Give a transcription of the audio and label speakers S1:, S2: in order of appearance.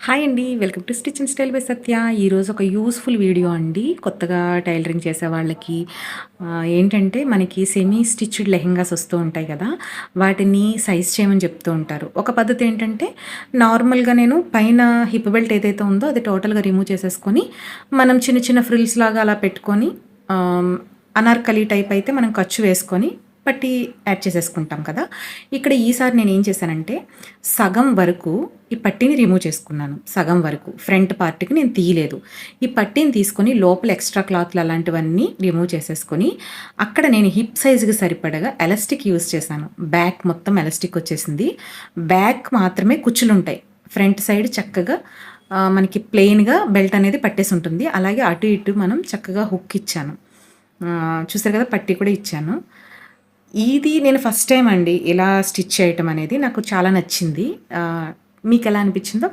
S1: Hi అండి. Welcome to Stitch and Style by Satya. ఈరోజు ఒక యూజ్‌ఫుల్ వీడియో అండి. కొత్తగా టైలరింగ్ చేసే వాళ్ళకి ఏంటంటే మనకి సెమీ స్టిచ్డ్ లెహెంగాస్ వస్తూ ఉంటాయి కదా! వాటిని సైజ్ చేయమని చెప్తూ ఉంటారు. ఒక పద్ధతి ఏంటంటే నార్మల్‌గా నేను పైన హిప్ బెల్ట్ ఏదైతే ఉందో అది టోటల్‌గా రిమూవ్ చేసేసుకొని, మనం చిన్న చిన్న ఫ్రిల్స్ లాగా అలా పెట్టుకొని అనార్కలి టైప్ అయితే మనం ఖర్చు వేసుకొని పట్టీ యాడ్ చేసేసుకుంటాం కదా! ఇక్కడ ఈసారి నేనేం చేశానంటే సగం వరకు ఈ పట్టీని రిమూవ్ చేసుకున్నాను. సగం వరకు ఫ్రంట్ పార్ట్‌కి నేను తీయలేదు. ఈ పట్టీని తీసుకొని లోపల ఎక్స్‌ట్రా క్లాత్‌లు అలాంటివన్నీ రిమూవ్ చేసేసుకొని, అక్కడ నేను హిప్ సైజ్‌కి సరిపడగా ఎలాస్టిక్ యూజ్ చేశాను. బ్యాక్ మొత్తం ఎలాస్టిక్ వచ్చేసింది. బ్యాక్ మాత్రమే కుచ్చులుంటాయి. ఫ్రంట్ సైడ్ చక్కగా మనకి ప్లెయిన్‌గా బెల్ట్ అనేది పట్టేసి ఉంటుంది. అలాగే అటు ఇటు మనం చక్కగా హుక్ ఇచ్చాను. చూసారు కదా! పట్టీ కూడా ఇచ్చాను. ఇది నేను ఫస్ట్ టైమ్ అండి ఇలా స్టిచ్ చేయటం అనేది. నాకు చాలా నచ్చింది. మీకెలా అనిపించిందో